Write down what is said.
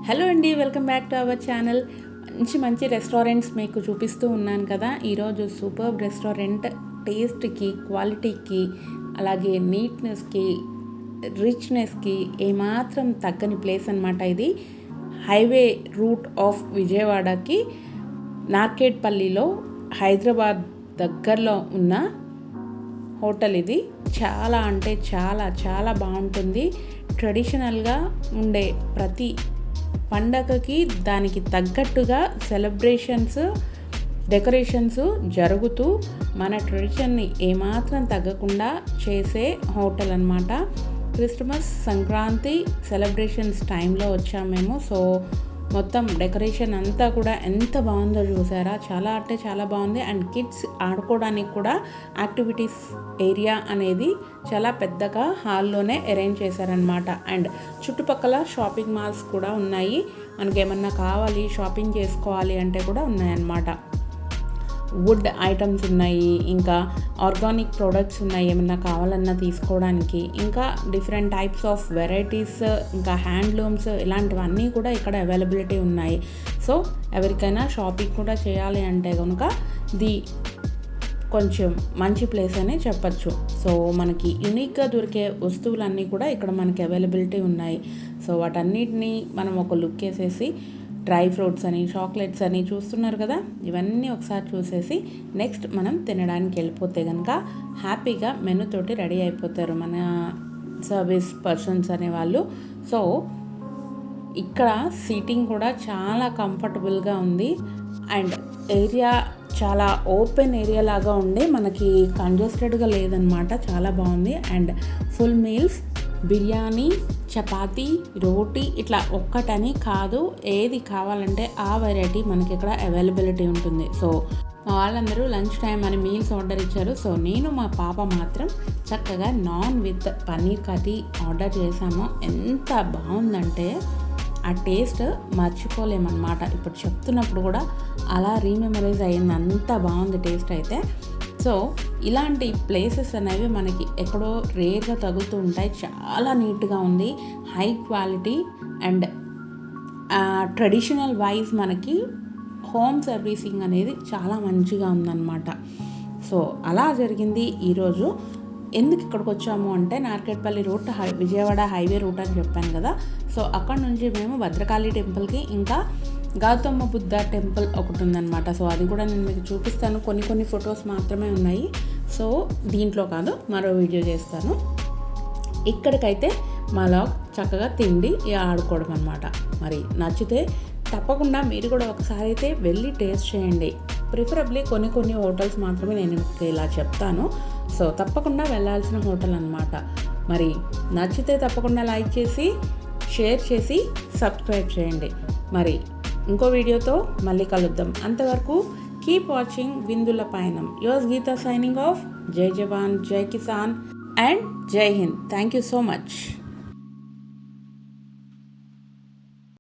Hello అండి, welcome back to our channel. మంచి restaurants మీకు చూపిస్తూ ఉన్నాను కదా. ఈరోజు సూపర్బ్ రెస్టారెంట్ టేస్ట్కి, క్వాలిటీకి, అలాగే నీట్నెస్కి, రిచ్నెస్కి ఏమాత్రం తగ్గని ప్లేస్ అనమాట. ఇది హైవే రూట్ ఆఫ్ విజయవాడకి నార్కేట్పల్లిలో హైదరాబాద్ దగ్గరలో ఉన్న హోటల్. ఇది చాలా అంటే చాలా చాలా బాగుంటుంది. ట్రెడిషనల్గా ఉండే ప్రతి పండగకి దానికి తగ్గట్టుగా సెలబ్రేషన్స్, డెకరేషన్స్ జరుగుతూ మన ట్రెడిషన్ని ఏమాత్రం తగ్గకుండా చేసే హోటల్ అన్నమాట. క్రిస్మస్, సంక్రాంతి సెలబ్రేషన్స్ టైంలో వచ్చాము మేము. సో మొత్తం డెకరేషన్ అంతా కూడా ఎంత బాగుందో చూసారా. చాలా అంటే చాలా బాగుంది. అండ్ కిడ్స్ ఆడుకోవడానికి కూడా యాక్టివిటీస్ ఏరియా అనేది చాలా పెద్దగా హాల్లోనే అరేంజ్ చేశారనమాట. అండ్ చుట్టుపక్కల షాపింగ్ మాల్స్ కూడా ఉన్నాయి. మనకేమన్నా కావాలి, షాపింగ్ చేసుకోవాలి అంటే కూడా ఉన్నాయన్నమాట. వుడ్ ఐటమ్స్ ఉన్నాయి, ఇంకా ఆర్గానిక్ ప్రోడక్ట్స్ ఉన్నాయి ఏమన్నా కావాలన్నా తీసుకోవడానికి, ఇంకా డిఫరెంట్ టైప్స్ ఆఫ్ వెరైటీస్, ఇంకా హ్యాండ్లూమ్స్ ఇలాంటివన్నీ కూడా ఇక్కడ అవైలబిలిటీ ఉన్నాయి. సో ఎవరికైనా షాపింగ్ కూడా చేయాలి అంటే కనుక ఇది కొంచెం మంచి ప్లేస్ అనే చెప్పచ్చు. సో మనకి యూనిక్గా దొరికే వస్తువులన్నీ కూడా ఇక్కడ మనకి అవైలబిలిటీ ఉన్నాయి. సో వాటన్నిటిని మనం ఒక లుక్ వేసేసి డ్రై ఫ్రూట్స్ అని, చాక్లెట్స్ అని చూస్తున్నారు కదా, ఇవన్నీ ఒకసారి చూసేసి నెక్స్ట్ మనం తినడానికి వెళ్ళిపోతే కనుక హ్యాపీగా మెనూ తోటి రెడీ అయిపోతారు మన సర్వీస్ పర్సన్స్ అనేవాళ్ళు. సో ఇక్కడ సీటింగ్ కూడా చాలా కంఫర్టబుల్గా ఉంది. అండ్ ఏరియా చాలా ఓపెన్ ఏరియా లాగా ఉండే, మనకి కంజెస్టెడ్గా లేదనమాట. చాలా బాగుంది. అండ్ ఫుల్ మీల్స్, బిర్యానీ, చపాతీ, రోటీ ఇట్లా ఒక్కటని కాదు, ఏది కావాలంటే ఆ వెరైటీ మనకి ఇక్కడ అవైలబిలిటీ ఉంటుంది. సో మా వాళ్ళందరూ లంచ్ టైం అని మీల్స్ ఆర్డర్ ఇచ్చారు. సో నేను మా పాప మాత్రం చక్కగా non with paneer curry order చేసాము. ఎంత బాగుందంటే ఆ టేస్ట్ మర్చిపోలేమన్నమాట. ఇప్పుడు చెప్తున్నప్పుడు కూడా అలా రీమెమరైజ్ అయ్యింది, అంత బాగుంది టేస్ట్ అయితే. సో ఇలాంటి ప్లేసెస్ అనేవి మనకి ఎక్కడో రేర్గా తగులుతూ ఉంటాయి. చాలా నీట్గా ఉంది, high quality and traditional wise మనకి హోమ్ సర్వీసింగ్ అనేది చాలా మంచిగా ఉందన్నమాట. సో అలా జరిగింది ఈరోజు. ఎందుకు ఇక్కడికి వచ్చాము అంటే నార్కేట్పల్లి రూట్ విజయవాడ హైవే రూట్ అని చెప్పాను కదా. సో అక్కడ నుంచి మేము భద్రకాళి టెంపుల్కి, ఇంకా గౌతమ బుద్ధ టెంపుల్ ఒకటి ఉందన్నమాట. సో అది కూడా నేను మీకు చూపిస్తాను. కొన్ని ఫొటోస్ మాత్రమే ఉన్నాయి. సో దీంట్లో కాదు, మరో వీడియో చేస్తాను. ఇక్కడికైతే మా లాగ్ చక్కగా తిండి ఆడుకోవడం అనమాట. మరి నచ్చితే తప్పకుండా మీరు కూడా ఒకసారి అయితే వెళ్ళి టేస్ట్ చేయండి. ప్రిఫరబ్లీ కొన్ని హోటల్స్ మాత్రమే నేను ఇలా చెప్తాను. సో తప్పకుండా వెళ్ళాల్సిన హోటల్ అనమాట. మరి నచ్చితే తప్పకుండా లైక్ చేసి, షేర్ చేసి, సబ్స్క్రైబ్ చేయండి. మరి ఇంకో వీడియోతో మళ్ళీ కలుద్దాం. అంతవరకు keep watching Vindula Payanam. Yours Geetha signing off. జై జవాన్, జై కిసాన్ అండ్ జై హింద్. Thank you so much.